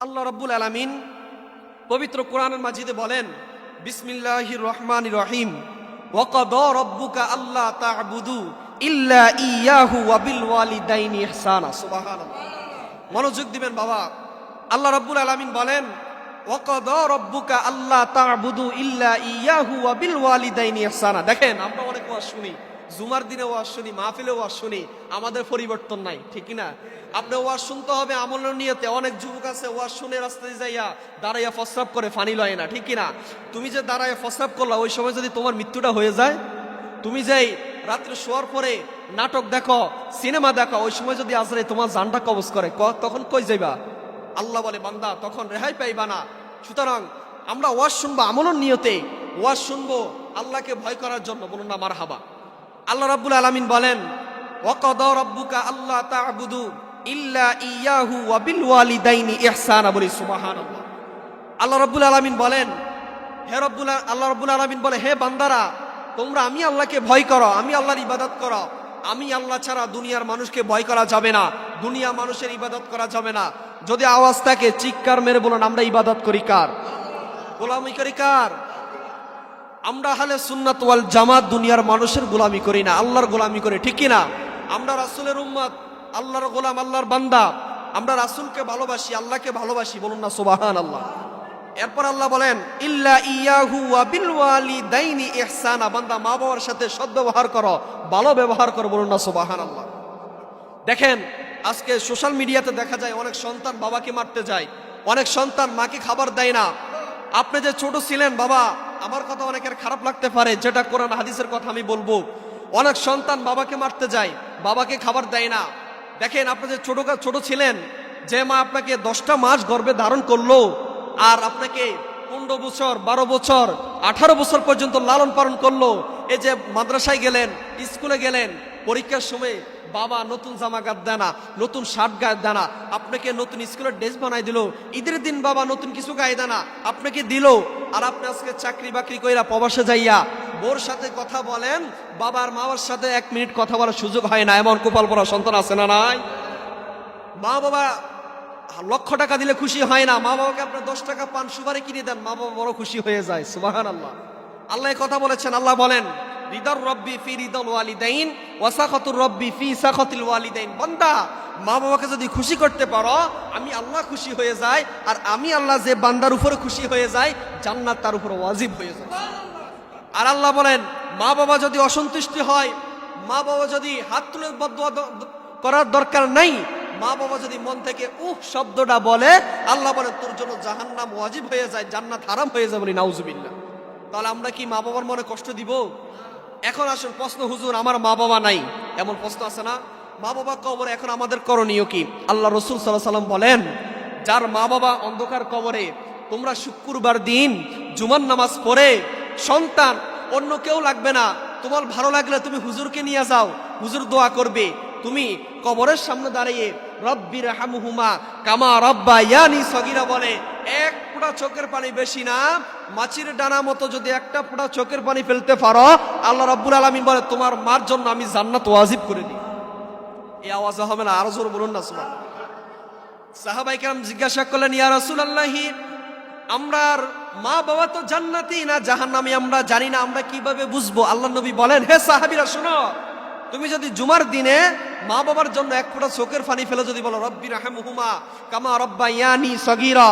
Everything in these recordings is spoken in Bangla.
আল্লাহ রাব্বুল আলামিন পবিত্র কোরআনুল মাজিদে বলেন, বিসমিল্লাহির রহমানির রহিম, ওয়া ক্বাদা রাব্বুকা আল্লা তা'বুদু ইল্লা ইয়্যাহু ওয়া বিল ওয়ালিদাইনি ইহসানা। সুবহানাল্লাহ। মনোযোগ দিবেন বাবা। আল্লাহ রাব্বুল আলামিন বলেন, ওয়া ক্বাদা রাব্বুকা আল্লা তা'বুদু ইল্লা ইয়্যাহু ওয়া বিল ওয়ালিদাইনি ইহসানা। দেখেন, আমরা অনেক ওয়াজ শুনি, জুমার দিনে ওয়াজ শুনি, মাহফিলে ওয়াজ শুনি, আমাদের পরিবর্তন নাই, ঠিক না? আপনি ওয়াজ শুনতে হবে আমলের নিয়তে। অনেক যুবক আছে ওয়াজ শুনে রাস্তায় যাইয়া দাঁড়াইয়া প্রস্রাব করে, পানি লয় না, ঠিক না? তুমি যে দাঁড়াইয়া প্রস্রাব করলা, ওই সময় যদি তোমার মৃত্যুটা হয়ে যায়, তুমি যেই রাত্রে শোয়ার পরে নাটক দেখো, সিনেমা দেখো, ওই সময় যদি আজরাইল তোমার জানটা কবজ করে, তখন কই যাইবা? আল্লাহ বলে, বান্দা তখন রেহাই পাইবা না। সুতরাং আমরা ওয়াজ শুনবো আমলের নিয়তে, ওয়াজ শুনবো আল্লাহকে ভয় করার জন্য। বলুন না মারহাবা। আল্লাহ রাব্বুল আলামিন বলেন, ওয়া ক্বাদা রাব্বুকা আল্লা তা'বুদু ইল্লা ইয়্যাহু ওয়া বিল ওয়ালিদাইনি ইহসানা। বলি সুবহানাল্লাহ। আল্লাহ রাব্বুল আলামিন বলেন, আল্লাহ রাব্বুল আলামিন বলে, হে বান্দারা, তোমরা আমি আল্লাহকে ভয় করো, আমি আল্লাহর ইবাদত করো। আমি আল্লাহ ছাড়া দুনিয়ার মানুষকে ভয় করা যাবে না, দুনিয়া মানুষের ইবাদত করা যাবে না। যদি আওয়াজ থাকে চিৎকার মেরে বলুন, আমরা ইবাদত করি কার? গোলামি করি কার? আমরা আহলে সুন্নাত ওয়াল জামাত দুনিয়ার মানুষের গোলামি করি না, আল্লাহর গোলামি করি, ঠিক কি না? আমরা রাসূলের উম্মত, আল্লাহর গোলাম, আল্লাহর বান্দা। আমরা রাসূলকে ভালোবাসি, আল্লাহকে ভালোবাসি। বলুন না সুবহানাল্লাহ। এরপর আল্লাহ বলেন, ইল্লা ইয়্যাহু ওয়া বিল ওয়ালিদাইনি ইহসানা। বান্দা মা বাবার সাথে সদ্ব্যবহার করো, ভালো ব্যবহার করো। বলুন না সুবহানাল্লাহ। দেখেন, আজকে সোশ্যাল মিডিয়াতে দেখা যায় অনেক সন্তান বাবাকে মারতে যায়, অনেক সন্তান মাকে খাবার দেয় না। আপনি যে ছোট ছিলেন বাবা, আমার কথা অনেকের খারাপ লাগতে পারে, যেটা কোরআন হাদিসের কথা আমি বলবো। অনেক সন্তান বাবাকে মারতে যায়, বাবাকে খাবার দেয় না। দেখেন, আপনি যে ছোট ছিলেন, যে মা আপনাকে 10টা মাস গর্ভে ধারণ করলো, আর আপনাকে 15 বছর, 12 বছর, 18 বছর পর্যন্ত লালন পালন করলো। এই যে মাদ্রাসায় গেলেন, স্কুলে গেলেন, পরীক্ষার সময় বাবা নতুন জামা গায়ে দেয় না, নতুন শার্ট গায়ে দেয় না, আপনাকে নতুন স্কুলের ড্রেস বানাই দিল। ঈদের দিন বাবা নতুন কিছু গায়ে দেয় না, আপনাকে দিল। আর আপনি আজকে চাকরি বাকরি কইরা প্রবাসে যাইয়া বোর সাথে কথা বলেন, বাবার মার সাথে 1 মিনিট কথা বলার সুযোগ হয় না। এমন কপাল পরা সন্তান আছে না নাই? মা বাবা লক্ষ টাকা দিলে খুশি হয় না, মা বাবাকে আপনার 10 টাকা পান সুপারি কিনে দেন, মা বাবা বড় খুশি হয়ে যায়। সুবহানাল্লাহ। আল্লাহ কথা বলেছেন, আল্লাহ বলেন, রিদার রব্বি ফি রিদাল ওয়ালিদাইন ওয়া সাখাতুর রব্বি ফি সাখাতিল ওয়ালিদাইন। বান্দা, মা বাবাকে যদি খুশি করতে পারো, আমি আল্লাহ খুশি হয়ে যায়। আর আমি আল্লাহ যে বান্দার উপরে খুশি হয়ে যায়, জান্নাত তার উপরে ওয়াজিব হয়ে যায়। আর আল্লাহ বলেন, মা বাবা যদি অসন্তুষ্টি হয়, মা বাবা যদি হাত তুলে বদদুয়া করার দরকার নাই, মা বাবা যদি মন থেকে শব্দটা বলে, আল্লাহ বলেন তোর জন্য জাহান্নাম ওয়াজিব হয়ে যায়, জান্নাত হারাম হয়ে যায়। বলি নাউজুবিল্লাহ। তাহলে আমরা কি মা বাবার মনে কষ্ট দিব? এখন আসুন প্রশ্ন, হুজুর আমার মা বাবা নাই, এমন প্রশ্ন আছে না? মা বাবা কবরে, এখন আমাদের করণীয় কি? আল্লাহ রাসূল সাল্লাল্লাহু আলাইহি ওয়াসাল্লাম বলেন, যার মা বাবা অন্ধকার কবরে, তোমরা শুক্রবার দিন জুমার নামাজ পড়ে, সন্তান অন্য কেউ লাগবে না, তোমার ভালো লাগলে তুমি হুজুরকে নিয়ে যাও, হুজুর দোয়া করবে। তুমি কবরের সামনে দাঁড়িয়ে রব্বির হামহুমা কামা রাব্বায়ানি সগীরা বলে, 1 ফোঁটা চোখের পানি বেশি না, মাছির ডানা মতো যদি 1টা ফোঁটা চোখের পানি ফেলতে পারো, আল্লাহ রাব্বুল আলামিন বলে তোমার মার জন্য আমি জান্নাত ওয়াজিব করে দিই। এই আওয়াজে হবে না? আরো জোরে বলুন না সুবহানাল্লাহ। সাহাবায়ে কেরাম জিজ্ঞাসা করলেন, ইয়া রাসূলুল্লাহ, আমরার মা বাবা তো জান্নাতি না জাহান্নামী আমরা জানি না, আমরা কিভাবে বুঝবো? আল্লাহ নবী বলেন, হে সাহাবীরা শোনো, তুমি যদি জুমার দিনে মা বাবার জন্য 1 ফোঁটা চোখের পানি ফেলে যদি বলো রব্বির হামহুমা কামা রাব্বায়ানি সগীরা,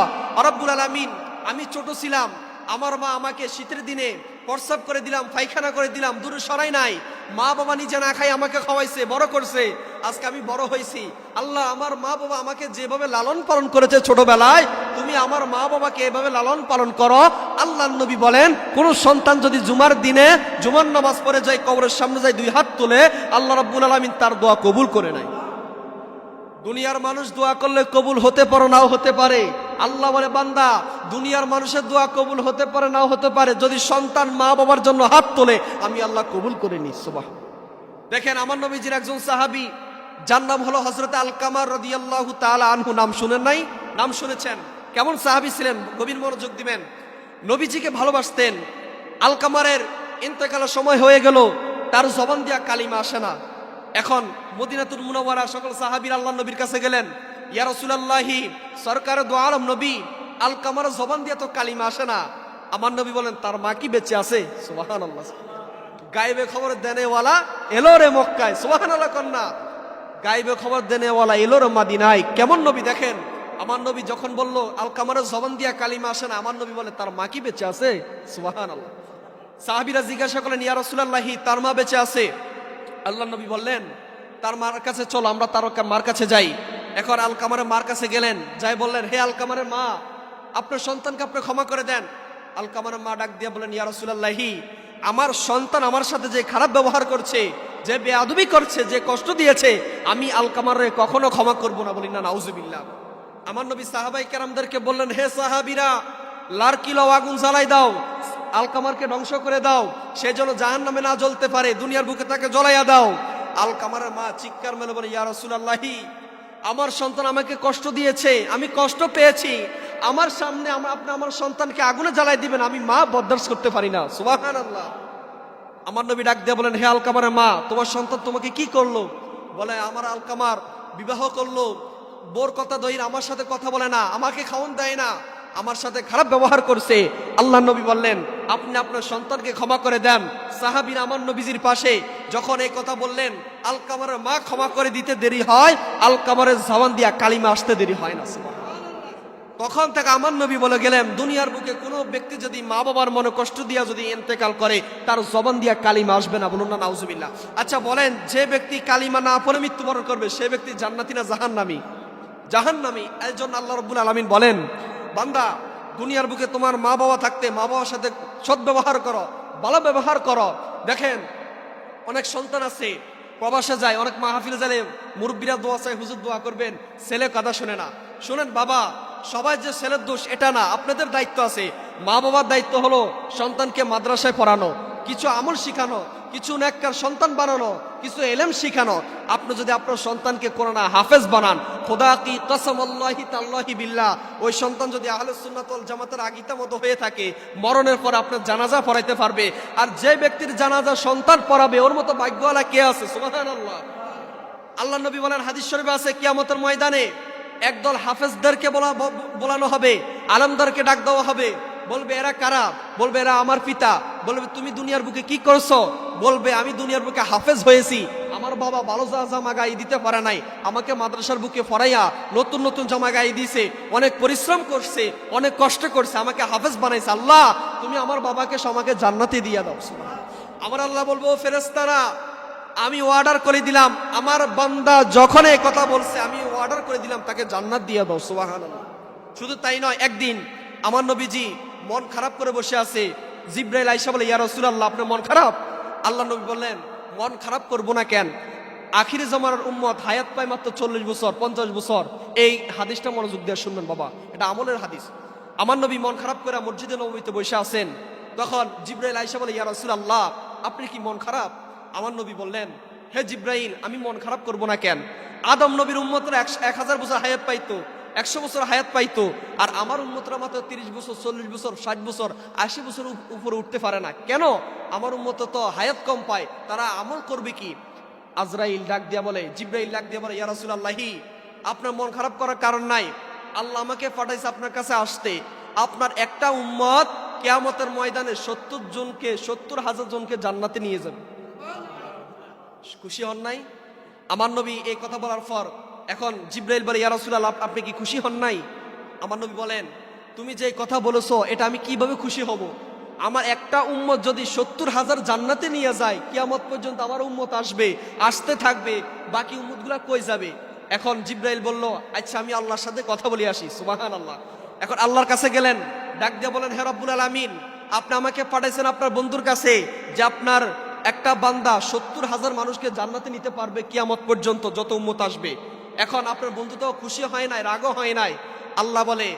রব্বুল আলামিন, আমি ছোট ছিলাম, আমার মা আমাকে শীতের দিনে প্রস্রাব করে দিলাম, পায়খানা করে দিলাম, দূরে সরাই নাই, মা বাবা নিজে না খাই আমাকে খাওয়াইছে, বড় করছে, আজকে আমি বড় হয়েছি। আল্লাহ, আমার মা বাবা আমাকে যেভাবে লালন পালন করেছে ছোটবেলায়, তুমি আমার মা বাবাকে এভাবে লালন পালন করো। আল্লাহর নবী বলেন, কোন সন্তান যদি জুমার দিনে জুমার নামাজ পড়ে যায়, কবরের সামনে যায়, 2 হাত তুলে, আল্লাহ রাব্বুল আলামিন তার দোয়া কবুল করে নেয়। দুনিয়ার মানুষ দোয়া করলে কবুল হতে পারে, নাও হতে পারে। আল্লাহ বলে, বান্দা, দুনিয়ার মানুষের দোয়া কবুল হতে পারে, নাও হতে পারে, যদি সন্তান মা বাবার জন্য হাত তোলে, আমি আল্লাহ কবুল করে নিই। সুবহানাল্লাহ। দেখেন, আমার নবীজির একজন সাহাবী, যার নাম হলো হযরত আলকামা রাদিয়াল্লাহু তাআলা আনহু। নাম শুনেন নাই? নাম শুনেছেন। কেমন সাহাবী ছিলেন? গভীর মনোযোগ দিবেন। নবীজিকে ভালোবাসতেন। আলকামারের ইন্তেকালের সময় হয়ে গেল, তার জবান দিয়া কালিমা আসে না। এখন মদিনাতুল মুনাওয়ারা সকল সাহাবীরা আল্লাহর নবীর কাছে গেলেন, ইয়া রাসূলুল্লাহি সরকার দো আলম নবী, আলকামার জবান দিয়ে তো কালিমা আসে না। আমার নবী বলেন তার মা কি বেঁচে আছে? সুবহানাল্লাহ। গায়েবে খবর দেনেওয়ালা এলো রে মক্কায়, সুবহানাল্লাহ কন্যা। গায়েবে খবর দেনেওয়ালা এলো রে মদিনায়। কেমন নবী দেখেন, আমার নবী যখন বলল আলকামার জবান দিয়া কালিমা আসে না, আমার নবী বলে তার মা কি বেঁচে আছে? সুবহানাল্লাহ। সাহাবীরা জিজ্ঞাসা করলেন ইয়া রাসূলুল্লাহি তার মা বেঁচে আছে? আল্লাহ নবী বললেন তার মার কাছে চলো, আমরা তার মার কাছে যাই। এখন আলকামারের মার কাছে গেলেন, যাই বললেন হে আলকামারের মা, আপনার সন্তানকে আপনি ক্ষমা করে দেন। আলকামারের মা ডাক দিয়ে বলেন ইয়া রাসূলুল্লাহি আমার সন্তান আমার সাথে যে খারাপ ব্যবহার করছে, যে বেয়াদবি করছে, যে কষ্ট দিয়েছে, আমি আলকামারে কখনো ক্ষমা করব না। বলি না নাউজুবিল্লাহ। আমার নবী সাহাবাই কেরামদেরকে বললেন হে সাহাবীরা, লারকিলাও আগুন জ্বালাই দাও, আলকামারকে ধ্বংস করে দাও, সে যেন জাহান্নামে না জ্বলতে পারে, দুনিয়ার বুকে তাকে জ্বলাইয়া দাও। আলকামারের মা চিৎকার মেলে বলে ইয়া রাসূলুল্লাহি আমার সন্তান আমাকে কষ্ট দিয়েছে, আমি কষ্ট পেয়েছি, আমার সামনে আপনি আমার সন্তানকে আগুনে জ্বালাই দিবেন, আমি মা বরদাস্ত করতে পারি না। সুবহানাল্লাহ। আমার নবী ডাক দিয়ে বলেন হে আলকামারের মা, তোমার সন্তান তোমাকে কি করলো? বলে আমার আলকামার বিবাহ করলো, বোর কথা দইর আমার সাথে কথা বলে না, আমাকে খাওয়ান দেয় না, আমার সাথে খারাপ ব্যবহার করছে। আল্লাহ নবী বললেন আপনি আপনার সন্তানকে ক্ষমা করে দেন। সাহাবীরা আমার নবীজির পাশে যখন এই কথা বললেন, আলকামারের মা ক্ষমা করে দিতে দেরি হয়, আলকামারের জবান দিয়া কালিমা আসতে দেরি হয় না। তখন থেকে আমার নবী বলে গেলেন দুনিয়ার বুকে কোনো ব্যক্তি যদি মা বাবার মনে কষ্ট দিয়া যদি ইন্তেকাল করে, তার জবান দিয়া কালিমা আসবে না। বলুন না নাউজুবিল্লাহ। আচ্ছা বলেন, যে ব্যক্তি কালিমা না পড়ে মৃত্যুবরণ করবে সে ব্যক্তি জান্নাতি না জাহান্নামী? জাহান্নামী। এই জন্য আল্লাহ রাব্বুল আলামিন বলেন বান্দা দুনিয়ার বুকে তোমার মা বাবা থাকতে মা বাবার সাথে সদ্ব্যবহার করো, ভালো ব্যবহার করো। দেখেন অনেক সন্তান আছে প্রবাসে যায়, অনেক মাহফিলে যায়, মুরব্বীরা দোয়া চায় হুজুর দোয়া করবেন, ছেলে কথা শোনে না। শুনেন বাবা, সবাই যে ছেলের দোষ এটা না, আপনাদের দায়িত্ব আছে। মা বাবার দায়িত্ব হলো সন্তানকে মাদ্রাসায় পড়ানো, কিছু আমল শিখানো, কিছু নেককার সন্তান বানানো, কিছু এলেম শিখানো। আপনি যদি আপনার সন্তানকে কোরআন হাফেজ বানান, খোদা কি কসম আল্লাহি তাল্লাহি বিল্লাহ, ওই সন্তান যদি আহলে সুন্নাত ওয়াল জামাতের আগীতা মতো হয়ে থাকে, মরণের পর আপনার জানাজা পড়াইতে পারবে। আর যে ব্যক্তির জানাজা সন্তান পড়াবে ওর মতো ভাগ্যওয়ালা কে আছে? সুবহানাল্লাহ। আল্লাহ নবী বলেন হাদিস শরীফে আছে কিয়ামতের ময়দানে একদল হাফেজদেরকে বলানো হবে, আলেমদেরকে ডাক দেওয়া হবে, বলবে এরা কারা? বলবে এরা আমার পিতা। বলবে তুমি দুনিয়ার বুকে কি করছো? বলবে আমি দুনিয়ার বুকে হাফেজ হয়েছি, আমার বাবা ভালো জামা গায়ে দিতে পারে নাই, আমাকে মাদ্রাসার বুকে পড়াইয়া নতুন নতুন জামা গায়ে দিয়েছে, অনেক পরিশ্রম করছে, অনেক কষ্ট করছে, আমাকে হাফেজ বানাইছে। আল্লাহ তুমি আমার বাবাকে আমাকে জান্নাতে দিয়ে দাও। আমার আল্লাহ বলবো ফেরেশতারা আমি অর্ডার করে দিলাম, আমার বান্দা যখন এই কথা বলছে আমি অর্ডার করে দিলাম তাকে জান্নাত দিয়ে দাও। সুবহানাল্লাহ। শুধু তাই নয়, একদিন আমার নবীজি মন খারাপ করে বসে আছে, জিবরাইল আয়েশা বলে ইয়া রাসূলুল্লাহ আপনার মন খারাপ? আল্লাহ নবী বললেন মন খারাপ করবো না কেন, আখিরি জামানার উম্মত হায়াত পায় মাত্র 40 বছর 50 বছর। এই হাদিসটা মনোযোগ দিয়ে শুনবেন বাবা, এটা আমলের হাদিস। আমার নবী মন খারাপ করে মসজিদে নববীতে বসে আছেন, তখন জিবরাইল আয়েশা বলে ইয়া রাসূলুল্লাহ আপনি কি মন খারাপ? আমার নবী বললেন হে জিবরাইল আমি মন খারাপ করব না কেন, আদম নবীর উম্মতরা 1000 বছর হায়াত পাইতো, 100 বছর হায়াত পাইতো, আর আমার উম্মতরা মাত্র 30 বছর 40 বছর 60 বছর 80 বছর উপরে উঠতে পারে না কেন? আমার উম্মত তো হায়াত কম পায়, তারা আমল করবে কি? আজরাইল ডাক দিয়া বলে, জিবরাইল ডাক দিয়া বলে ইয়া রাসূলুল্লাহি আপনার মন খারাপ করার কারণ নাই, আল্লাহ আমাকে পাঠাইছে আপনার কাছে আসতে। আপনার একটা উম্মত কিয়ামতের ময়দানে 70,000 জনকে জান্নাতে নিয়ে যাবে। খুশি হন নাই? আমার নবী এই কথা বলার পর এখন জিবরাইল বলে ইয়া রাসূলুল্লাহ আপনি কি খুশি হন নাই? আমার নবী বলেন তুমি যে কথা বলেছো এটা আমি কিভাবে খুশি হব? আমার একটা উম্মত যদি 70,000 জান্নাতে নিয়ে যায়, কিয়ামত পর্যন্ত আমার উম্মত আসবে, আসতে থাকবে, বাকি উম্মতগুলা কই যাবে? এখন জিবরাইল বলল আচ্ছা আমি আল্লাহর সাথে কথা বলে আসি। সুবহানাল্লাহ। এখন আল্লাহর কাছে গেলেন, ডাক দিয়ে বলেন হে রব্বুল আলামিন আপনি আমাকে পাঠাইছেন আপনার বন্ধুর কাছে যে আপনার একটা বান্দা 70,000 মানুষকে জান্নাতে নিতে পারবে কিয়ামত পর্যন্ত যত উম্মত আসবে। এখন আপনার বন্ধু তো খুশি হয় নাই, রাগও হয় নাই। আল্লাহ বলে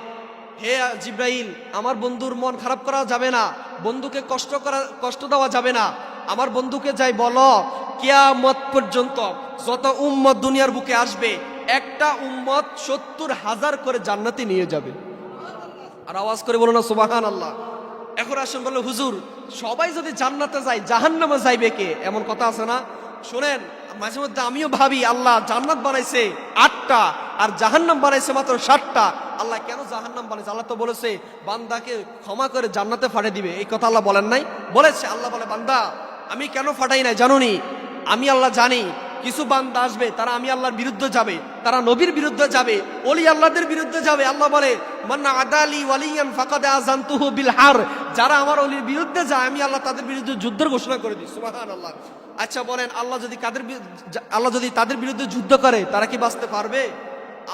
হে জিবরাইল আমার বন্ধুর মন খারাপ করা যাবে না, বন্ধুকে কষ্ট দেওয়া যাবে না। আমার বন্ধুকে যাই বলো কিয়ামত পর্যন্ত যত উম্মত দুনিয়ার বুকে আসবে একটা উম্মত 70,000 করে জান্নাতে নিয়ে যাবে। আর আওয়াজ করে বলো না সুবহানাল্লাহ। এখন আসেন বলে হুজুর সবাই যদি জান্নাতে যায় জাহান্নামে যাইবে কে? এমন কথা আছে না? শুনেন মাঝে মধ্যে আমিও ভাবি আল্লাহ জান্নাত বানাইছে 8টা আর জাহান্নাম বানাইছে মাত্র 60টা। আল্লাহ কেন জাহান্নাম বানাইছে? আল্লাহ তো বলেছে বান্দাকে ক্ষমা করে জান্নাতে ফাটিয়ে দিবে। এই কথা আল্লাহ বলেন নাই? বলেছে। আল্লাহ বলে বান্দা আমি কেন ফাটাই নাই জানোনি? আমি আল্লাহ জানি কিছু বান্দা আসবে, তারা আমি আল্লাহর বিরুদ্ধে যাবে, তারা নবীর বিরুদ্ধে যাবে, ওলি আল্লাহদের বিরুদ্ধে যাবে। আল্লাহ বলে মান আদালি ওয়ালিয়ান ফাকাদ আযানতুহু বিল হার, যারা আমার ওলির বিরুদ্ধে যায় আমি আল্লাহ তাদের বিরুদ্ধে যুদ্ধের ঘোষণা করে দিই। সুবহানাল্লাহ। আচ্ছা বলেন আল্লাহ যদি তাদের বিরুদ্ধে যুদ্ধ করে তারা কি বাঁচতে পারবে?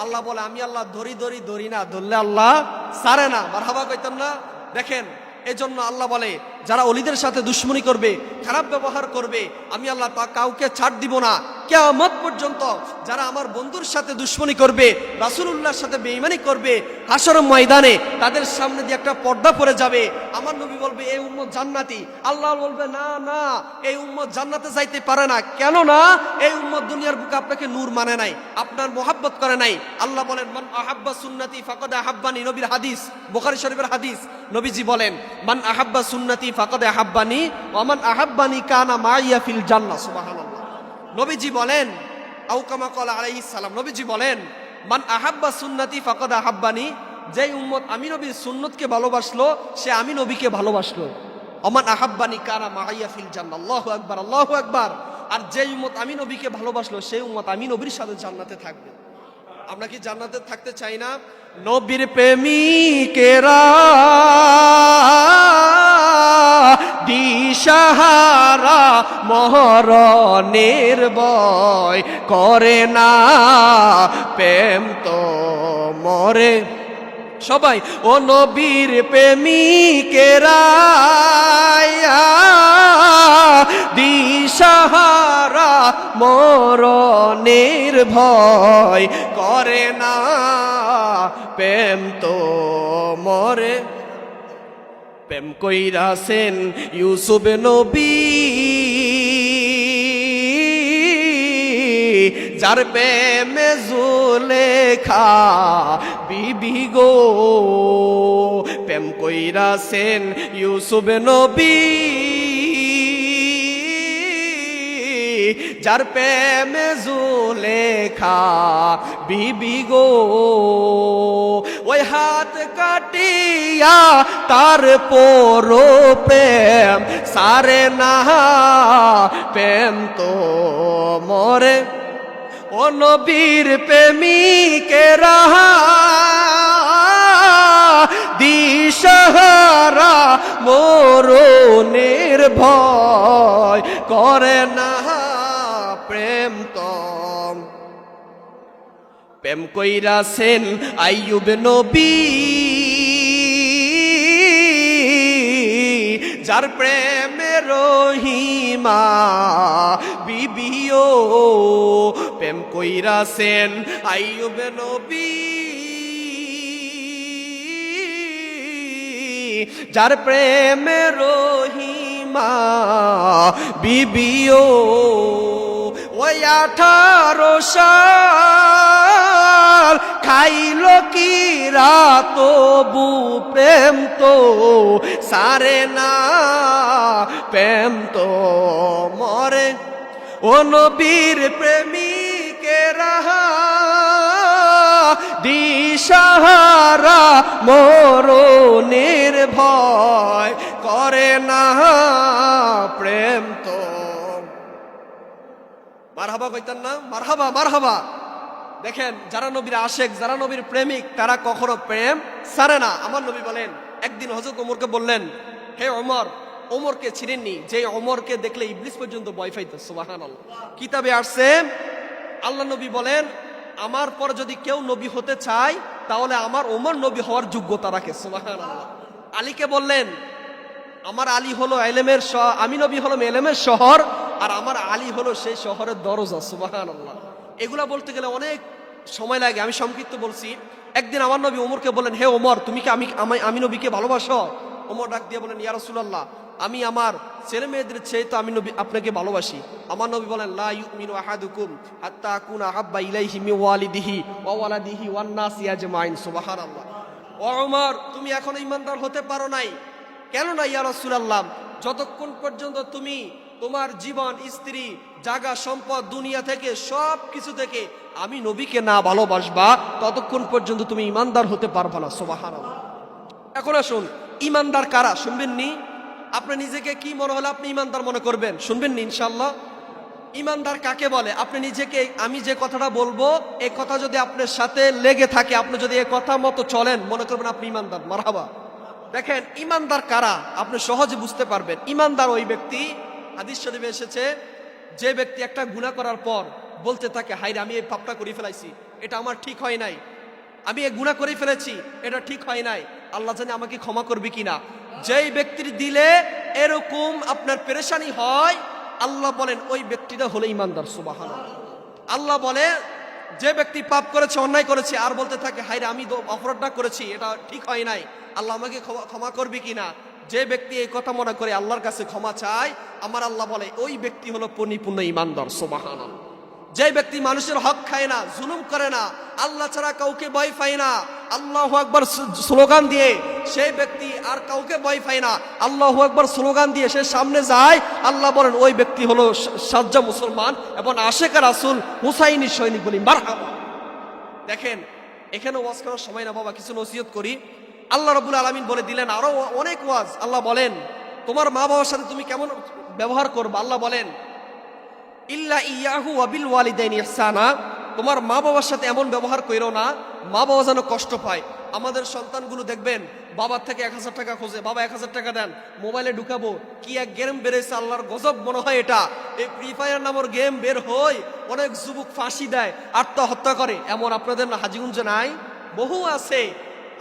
আল্লাহ বলে আমি আল্লাহ ধরি না, ধরলে আল্লাহ ছাড়ে না। মারহাবা কইতেন না? দেখেন এজন্য আল্লাহ বলে যারা ওলিদের সাথে দুশ্মনী করবে, খারাপ ব্যবহার করবে, আমি আল্লাহ তা কাউকে ছাড় দিব না কিয়ামত পর্যন্ত। যারা আমার বন্ধুর সাথে দুশ্মনী করবে, রাসূলুল্লাহর সাথে বেঈমানি করবে, হাসরের ময়দানে তাদের সামনে দিয়ে একটা পর্দা পড়ে যাবে। আমার নবী বলবে এই উম্মত জান্নাতি। আল্লাহ বলবে না না, এই উম্মত জান্নাতে যাইতে পারে না। কেন না? এই উম্মত দুনিয়ার বুকে আপনাকে নূর মানে নাই, আপনার মোহাব্বত করে নাই। আল্লাহ বলেন মান আহাব্বা সুন্নতি ফাকাদ আহাব্বানি, নবীর হাদিস, বুখারী শরীফের হাদিস। নবীজি বলেন মান আহাব্বা সুন্নতি ফাকাদ আহাব্বানি ওয়া মান আহাব্বানি কানা মাইয়া ফিল জান্নাহ। সুবহানাল্লাহ। নবীজি বলেন আও কামা ক্বালা আলাইহিস সালাম, নবীজি বলেন মান আহাব্বা সুন্নতি ফাকাদ আহাব্বানি, যেই উম্মত আমি নবীর সুন্নতকে ভালোবাসলো সে আমি নবীকে ভালোবাসলো। ওমান আহাব্বানি কানা মাইয়া ফিল জান্নাহ। আল্লাহু আকবার, আল্লাহু আকবার। আর যেই উম্মত আমি নবীকে ভালোবাসলো সেই উম্মত আমি নবীর সাথে জান্নাতে থাকবে। আমরা কি জান্নাতে থাকতে চাই না? নবীর প্রেমিকেরা দিশাহারা মরণের ভয় করে না, প্রেম তো মরে। সবাই ও নবীর প্রেমিকেরা দিশাহারা মরণের ভয় করে না, প্রেম তো মরে। প্রেম কইরাছেন ইউসুফ নবী, যার প্রেমে জুলেখা বিবি গো। প্রেম কইরাছেন ইউসুফ নবী, যার প্রেমে জুলেখা বিবি গো। ওই হাত কাটিয়া তার পরো প্রেম সারে না, প্রেম তো মরে। ও নবীর প্রেমিকেরা দিশাহারা মরণের ভয় করে না, প্রেম তো। প্রেম কইরাছেন আইয়ুব নবী, যার প্রেমে রহিমা বিবিও। প্রেম কইরাছেন আইয়ুব নবী, যার প্রেমে রহিমা বিবিও। ওই 18 সাল খাইল কি রাতবু প্রেম তো সারে না, প্রেম তো মরে। ও নবীর প্রেমিকেরা দিশাহারা মরণের ভয় করে না, প্রেম তো। মারহাবা কইতেন না? মারহাবা, মারহাবা। দেখেন যারা নবীর আশেক, যারা নবীর প্রেমিক, তারা কখনো প্রেম ছাড়ে না। আমার নবী বলেন একদিন হযরত ওমরকে বললেন হে ওমর, ওমরকে চিনেননি যে ওমরকে দেখলে ইবলিস পর্যন্ত ভয় পাইত। সুবহানাল্লাহ। কিতাবে আসছে আল্লাহ নবী বলেন আমার পর যদি কেউ নবী হতে চায় তাহলে আমার ওমর নবী হওয়ার যোগ্যতা রাখে। সুবহানাল্লাহ। আলীকে বললেন আমার আলী হলো ইলমের আমি নবী হলাম ইলমের শহর, আর আমার আলী হলো সেই শহরের দরজা। সুবহানাল্লাহ। এগুলা বলতে গেলে অনেক সময় লাগে, আমি সংক্ষিপ্ত বলছি। একদিন আমার নবী ওমরকে বলেন হে ওমর, তুমি কি আমি নবীকে ভালোবাসো? ওমর ডাক দিয়ে বলেন ইয়া রাসূলুল্লাহ, আমি আমার ছেলে মেয়েদের চেয়ে তো আমি নবী আপনাকে ভালোবাসি। আমার নবী বলেন লা ইউমিনু আহাদুকুম হাত্তা আকুনা আহাব্বা ইলাইহি মিন ওয়ালিদিহি ওয়া ওয়ালাদিহি ওয়ান নাসি আজমাইন। সুবহানাল্লাহ। ও ওমর, তুমি এখনো ঈমানদার হতে পারো নাই। কেন না ইয়া রাসূলুল্লাহ? যতক্ষণ পর্যন্ত তুমি তোমার জীবন, স্ত্রী, জায়গা, সম্পদ, দুনিয়া থেকে সব কিছু থেকে আমি নবীকে না ভালোবাসবা, ততক্ষণ পর্যন্ত তুমি ইমানদার হতে পারবা না। সুবহানাল্লাহ। এখন আসুন, ইমানদার কারা শুনবেন নি? আপনি নিজেকে কি মনে হলে আপনি ইমানদার মনে করবেন? শুনবেন নি ইনশাআল্লাহ? ইমানদার কাকে বলে? আপনি নিজেকে, আমি যে কথাটা বলবো এই কথা যদি আপনার সাথে লেগে থাকে, আপনি যদি এই কথা মতো চলেন, মনে করবেন আপনি ইমানদার। মারহাবা। দেখেন ইমানদার কারা আপনি সহজে বুঝতে পারবেন। ইমানদার ওই ব্যক্তি, হাদিস শরীফে এসেছে, যে ব্যক্তি একটা গুনাহ করার পর বলতে থাকে, হায়রে আমি এই পাপটা করে ফেলাইছি, এটা আমার ঠিক হয় নাই, আমি এই গুনাহ করে ফেলেছি, এটা ঠিক হয় নাই, আল্লাহ জানে আমাকে ক্ষমা করবে কিনা। যেই ব্যক্তির দিলে এরকম আপনার পেরেশানি হয়, আল্লাহ বলেন ওই ব্যক্তিটা হলো ইমানদার। সুবহানাল্লাহ। আল্লাহ বলে যে ব্যক্তি পাপ করেছে, অন্যায় করেছে, আর বলতে থাকে হায়রে আমি অপরাধটা করেছি, এটা ঠিক হয় নাই, আল্লাহ আমাকে ক্ষমা করবে কিনা, যে ব্যক্তি এই কথা মনে করে আল্লাহর কাছে ক্ষমা চায়, আমার আল্লাহ বলে ওই ব্যক্তি হলো পরিপূর্ণ ইমানদার। সুবহানাল্লাহ। যে ব্যক্তি মানুষের হক খায় না, জুলুম করে না, আল্লাহ ছাড়া কাউকে ভয় পায় না, আল্লাহু আকবার স্লোগান দিয়ে সেই ব্যক্তি আর কাউকে ভয় পায় না, আল্লাহু আকবার স্লোগান দিয়ে সে সামনে যায়, আল্লাহ বলেন ওই ব্যক্তি হলো সাজ্জা মুসলমান এবং আশেকা রাসূল হুসাইনি সৈনিক বলি। মারহাবা। দেখেন এখানে ওয়াজ করার সময় না বাবা, কিছু নসিহত করি। আল্লাহ রাব্বুল আলামিন বলে দিলেন আরো অনেক ওয়াজ। আল্লাহ বলেন তোমার মা বাবার সাথে তুমি কেমন ব্যবহার করবে। আল্লাহ বলেন ইল্লা ইয়াহু ওয়া বিল ওয়ালিদাইনি ইহসানা, তোমার মা বাবার সাথে এমন ব্যবহার কইরো না মা বাবা যেন কষ্ট পায়। আমাদের সন্তানগুলো দেখবেন বাবার থেকে 1000 টাকা খোঁজে, বাবা 1000 টাকা দেন, মোবাইলে ঢুকাবো, কি এক গেম বেড়েছে, আল্লাহর গজব মনে হয় এটা। এই ফ্রি ফায়ার নামের গেম বের হয়, অনেক যুবক ফাঁসি দেয়, আত্মহত্যা করে। এমন আপনাদের হাজীগঞ্জে নাই? বহু আছে।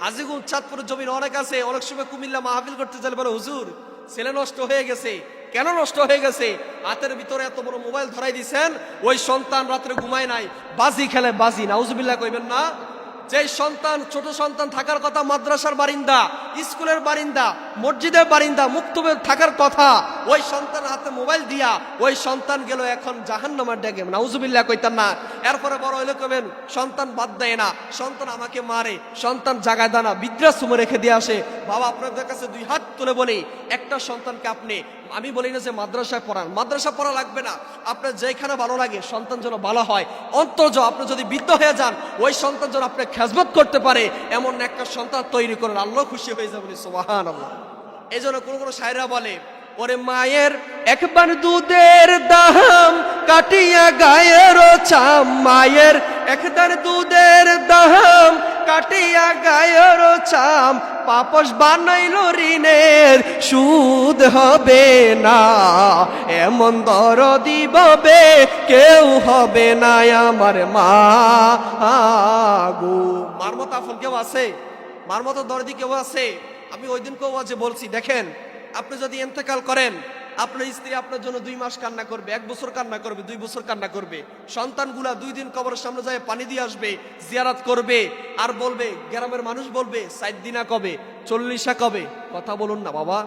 হাজীগঞ্জ, চাঁদপুরের জমিন অনেক আছে। অনেক সময় কুমিল্লা মাহফিল করতে গেলে বলে হুজুর ছেলে নষ্ট হয়ে গেছে। কেন নষ্ট হয়ে গেছে? হাতের ভিতরে এত বড় মোবাইল ধরাই দিয়েছেন, ওই সন্তান রাত্রে ঘুমায় নাই, বাজি খেলে। বাজি নাউজুবিল্লাহ কইবেন না। যে সন্তান, ছোট সন্তান থাকার কথা মাদ্রাসার বারিন্দা, স্কুলের বারিন্দা, মসজিদের বারিন্দা, মুক্তবে থাকার কথা, ওই সন্তান হাতে মোবাইল দিয়া ওই সন্তান গেল এখন জাহান্নামের ডেকে। নাউজুবিল্লাহ কইতাম না। এরপরে বড় হইলে কবেন সন্তান বাদ দেয় না, সন্তান আমাকে মারে, সন্তান জাগায় দানা বৃদ্ধাশ্রমে রেখে দিয়ে আসে। বাবা আপনাদের কাছে 2 হাত তুলে বলি, একটা সন্তানকে আপনি, আমি বলি না যে মাদ্রাসায় পড়ান, মাদ্রাসা পড়া লাগবে না, আপনার যেখানে ভালো লাগে সন্তান যেন ভালো হয়, অন্তত আপনি যদি বৃদ্ধ হয়ে যান ওই সন্তান যেন আপনি খেজমত করতে পারে, এমন একটা সন্তান তৈরি করেন, আল্লাহ খুশি হয়ে যাবে। সুবহানাল্লাহ। এই জন্য কোন কোন শায়রা বলে, ওরে মায়ের একবার দুধের দাম কাটিয়া গায়ের চাম, মায়ের একবার দুধের দাম কাটিয়া গায়ের চাম, পাপস বানাইল ঋণের সুদ হবে না, এমন দরদি ববে কেউ হবে না আমার মা গো। মার মতো আফল কেউ আছে? মার মতো দরদি কেউ আছে? আমি ওই দিন কেউ বলছি, দেখেন আপনি যদি ইন্তেকাল করেন, আপনার স্ত্রী আপনার জন্য 2 মাস কান্না করবে, 1 বছর কান্না করবে, 2 বছর কান্না করবে। সন্তানগুলা 2 দিন কবরের সামনে যায় পানি দিয়ে আসবে, জিয়ারত করবে, আর বলবে, গ্রামের মানুষ বলবে 4 দিনা কবে, 40 কবে। কথা বলুন না বাবা,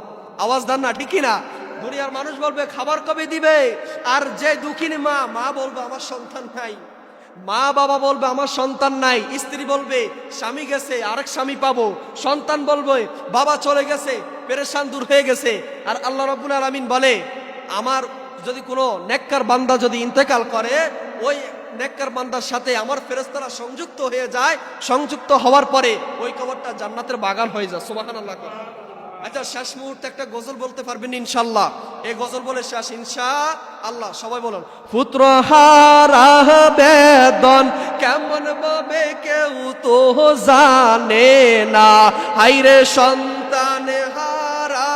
আওয়াজ দেন না, ঠিক না? দুনিয়ার মানুষ বলবে খাবার কবে দিবে, আর যে দুঃখিনী মা, মা বলবে আমার সন্তান নাই, মা বাবা বলবে আমার সন্তান নাই, স্ত্রী বলবে স্বামী গেছে আরেক স্বামী পাবো, সন্তান বলবে বাবা চলে গেছে, পেরেশান দূর হয়ে গেছে। আর আল্লাহ রাব্বুল আলামিন বলে, আমার যদি কোনো নেককার বান্দা যদি ইন্তেকাল করে, ওই নেককার বান্দার সাথে আমার ফেরেশতারা সংযুক্ত হয়ে যায়, সংযুক্ত হওয়ার পরে ওই কবরটা জান্নাতের বাগান হয়ে যায়। সুবহানাল্লাহ। আচ্ছা শেষ মুহূর্তে একটা গজল বলতে পারবেন ইনশাআল্লাহ? এই গজল বলে শেষ ইনশাআল্লাহ। সবাই বলুন, পুত্র হারা বেদন কেমন ভাবে কেউ তো জানে না, হায়রে সন্তান হারা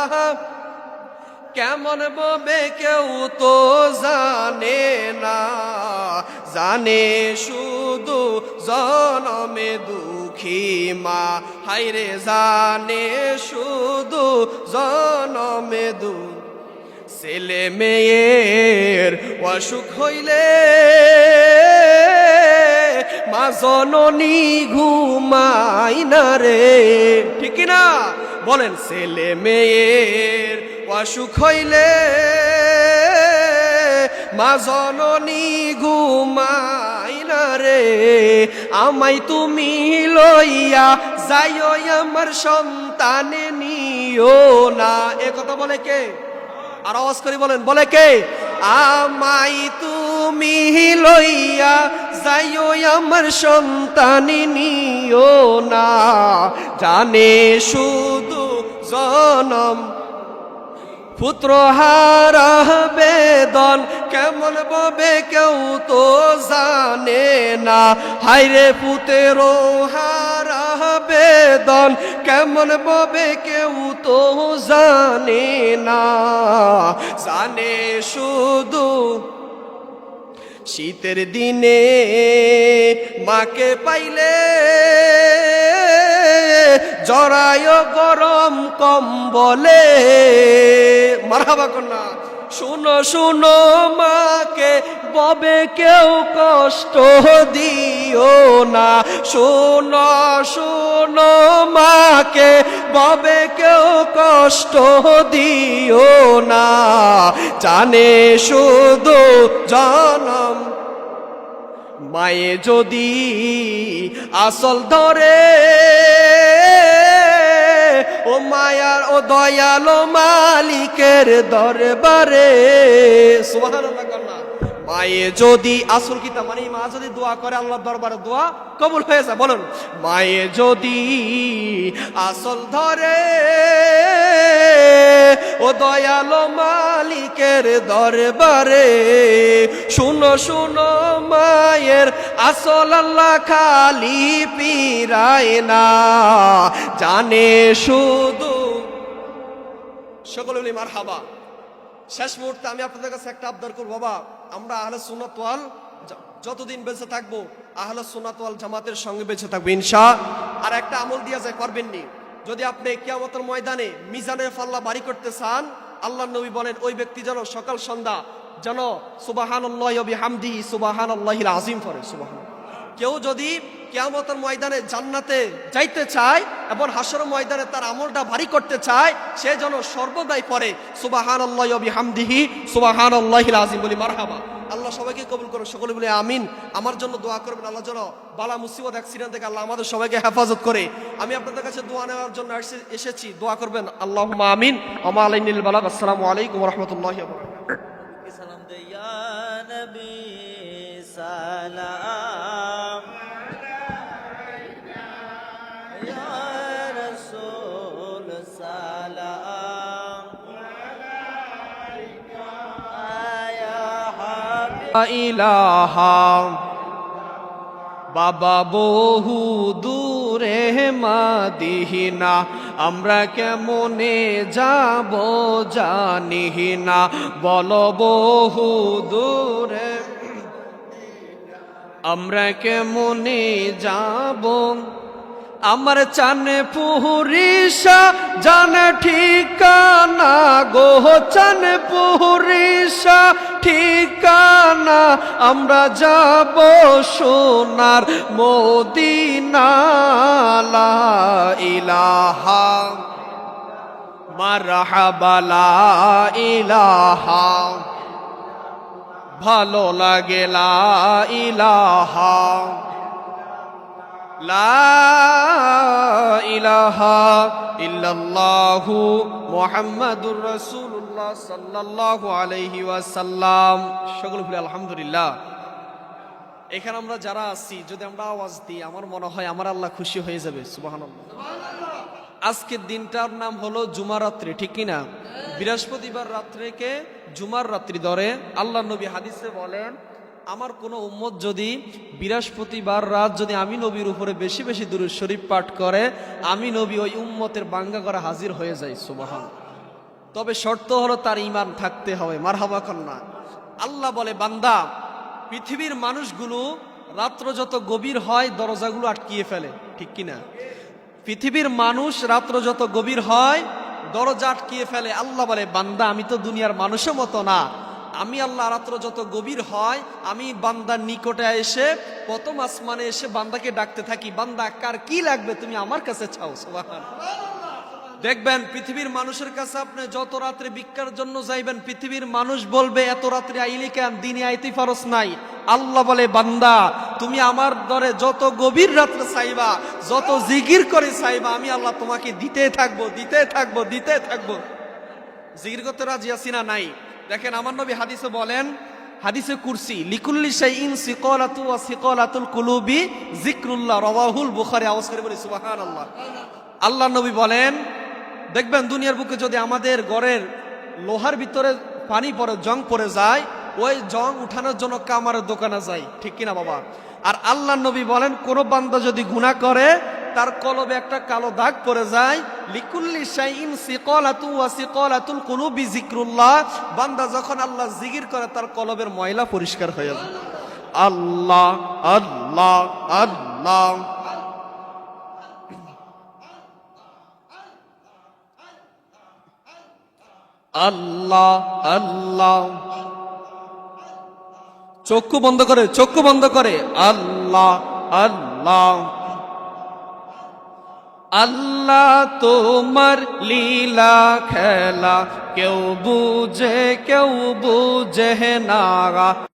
কেমন ভাবে কেউ তো জানে না, জানে শুধু জনমে দুঃখী মা, হায়রে জানে শুধু জনমে দুঃখ। ছেলে মেয়ের অসুখ হইলে মা জননী ঘুমাই না রে, ঠিক না বলেন? ছেলে মেয়ের অসুখ হইলে মা জননী ঘুমাই না রে, আমায় তুমি লইয়া যাইও আমার সন্তান নিও না। এ কথা বলে কে? আর আওয়াজ করে বলেন, বলে কে? আমাই তুমি লইয়া যাইও আমার সন্তানি নিও না, জানে শুধু জনম পুত্র হারা বেদন, কেমন ভাবে কেউ তো জানে না। হায়রে পুত্র হারা বেদন, কেমন ভাবে কেউ তো জানে না, জানে শুধু শীতের দিনে মাকে পাইলে জড়ায় গরম কম্বলে। মারহাবা কন্যা। শুনো শুনো মাকে ববে কেউ কষ্ট দিও না, শুনো শুনো মাকে ববে কেউ কষ্ট দিও না, জানে শুধু জনম মায়ে যদি আসল ধরে, ও মায়ার ও দয়ালো মালিকের দরবারে। সুবহানাল্লাহ কন্যা। মায়ে যদি আসল কিতা মানে মা যদি দোয়া করে আল্লাহর দরবারে দোয়া কবুল হয়ে যায়। বলুন, মায়ে যদি আসল ধরে, ও দয়ালো মালিকের দরবারে। শুনো শুনো মায়ের আসল আল্লাহ খালি পিরায় না, জানে শুধু। সকলে বলি মারহাবা। শেষ মুহূর্তে আমি আপনাদের কাছে একটা আবদার করব, বাবা আমরা আহলে সুন্নাত ওয়াল যতদিন বেঁচে থাকবো আহলে সুন্নাত ওয়াল জামাতের সঙ্গে বেঁচে থাকবো ইনশাআল্লাহ। আর একটা আমল দিয়া যায়, পারবেননি? যদি আপনি কিয়ামতের ময়দানে মিজানের পাল্লা ভারী করতে চান, আল্লাহর নবী বলেন ওই ব্যক্তি যেন সকাল সন্ধ্যা যেন সুবহানাল্লাহি ওয়া বিহামদিহি সুবহানাল্লাহিল আযীম পড়ে। সুবহানাল্লাহ। কেউ যদি কিয়ামতের ময়দানে জান্নাতে যাইতে চায় এবং হাসরের ময়দানে তার আমলটা ভারী করতে চায়, সে যেন সর্বদাই পড়ে সুবহানাল্লাহি ওয়া বিহামদিহি সুবহানাল্লাহিল আযীম। বলি মারহাবা। আল্লাহ সবাইকে কবুল করুন। সকলে বলে আমিন। আমার জন্য দোয়া করবেন, আল্লাহ যেন বালা মুসিবত অ্যাক্সিডেন্ট থেকে আল্লাহ আমাদের সবাইকে হেফাজত করে। আমি আপনাদের কাছে দোয়া নেওয়ার জন্য এসেছি, দোয়া করবেন। আল্লাহুম্মা আমিন। ওয়া আলাইনাল বালাগ। আসসালামু আলাইকুম ওয়া রাহমাতুল্লাহি ওয়া বারাকাতুহু। সালাম দে ইয়া নবী সালাম, ইয়া রাসূল সালাম, ইলাহা বাবা বহু দূরে মাদিনা, আমরা কেমনে যাব জানি না, বলো বহু দূরে আমরা কেমনে যাব। আমার চানে পুহরিসা জানে ঠিকানা গো, চানে পুহরিসা ঠিকানা, আমরা যাব সোনার মদিনা। লা ইলাহা মারহাবা, লা ইলাহা ভালো লাগে, লা ইলাহা লা ইলাহা ইল্লাল্লাহু মুহাম্মাদুর রাসূলুল্লাহ সাল্লাল্লাহু আলাইহি ওয়াসাল্লাম। সকলে বলি আলহামদুলিল্লাহ। এখানে আমরা যারা আছি যদি আমরা আওয়াজ দিই, আমার মনে হয় আমার আল্লাহ খুশি হয়ে যাবে। সুবহানাল্লাহ। আজকের দিনটার নাম হলো জুমার রাত্রি, ঠিক কিনা? বৃহস্পতিবার রাত্রিকে জুমার রাত্রি ধরে। আল্লাহ নবী হাদিসে বলেন, আমার কোনো উম্মত যদি বৃহস্পতিবার রাত যদি আমি নবীর উপরে বেশি বেশি দুরূদ শরীফ পাঠ করে, আমি নবী ওই উম্মতের বাঙ্গা করে হাজির হয়ে যাই। সুবহান। তবে শর্ত হলো তার ঈমান থাকতে হবে। মারহাবা কন্যা। আল্লাহ বলে, বান্দা পৃথিবীর মানুষগুলো রাত্র যত গভীর হয় দরজাগুলো আটকিয়ে ফেলে, ঠিক কিনা? পৃথিবীর মানুষ রাত্র যত গভীর হয় দরজা আটকিয়ে ফেলে। আল্লাহ বলে, বান্দা আমি তো দুনিয়ার মানুষের মতো না, আমি আল্লাহ রাত্র যত গভীর হয় আমি বান্দার নিকটে এসে প্রথম আসমানে এসে বান্দাকে ডাকতে থাকি, বান্দা কার কি লাগবে তুমি আমার কাছে চাও। সুবহানাল্লাহ। দেখবেন পৃথিবীর মানুষের কাছে আপনি যত রাত্রে ভিক্ষার জন্য যাইবেন, পৃথিবীর মানুষ বলবে এত রাত্রে আইলি কেন, দিনে আইতে ফরজ নাই। আল্লাহ বলে, বান্দা তুমি আমার দরে যত গভীর রাত্রে চাইবা, যত জিকির করে চাইবা, আমি আল্লাহ তোমাকে দিতে থাকবো, দিতে থাকবো, দিতে থাকবো। জিকির করতে রাজি আছি না নাই? দেখেন আমার নবী হাদিসে বলেন, হাদিসে কুরসি, লিকুল্লি শাইইন সিকালাতু ওয়া সিকালাতুল কুলুবি যিকরুল্লাহ, রাওয়াহুল বুখারী। আওয়াজ করে বলি সুবহানাল্লাহ। আল্লাহর নবী বলেন, দেখবেন দুনিয়ার বুকে যদি আমাদের ঘরের লোহার ভিতরে পানি পড়ে, জং পড়ে যায়, ওই জং উঠানোর জন্য কামারের দোকানে যায়, ঠিক কিনা বাবা? আর আল্লাহর নবী বলেন, কোন বান্দা যদি গুনাহ করে তার কলবে একটা কালো দাগ পড়ে যায়, লিকুল্লি শাইইন সিকালাতু ওয়া সিকালাতুল কুলুবি যিকরুল্লাহ, বান্দা যখন আল্লাহ জিকির করে তার কলবের ময়লা পরিষ্কার হয়ে যায়। আল্লাহ আল্লাহ আল্লাহ। আল্লাহ আল্লাহ। চক্ষু বন্ধ করে, চক্ষু বন্ধ করে। আল্লাহ আল্লাহ। আল্লাহ তোমার লীলা খেলা কেউ বুঝে না।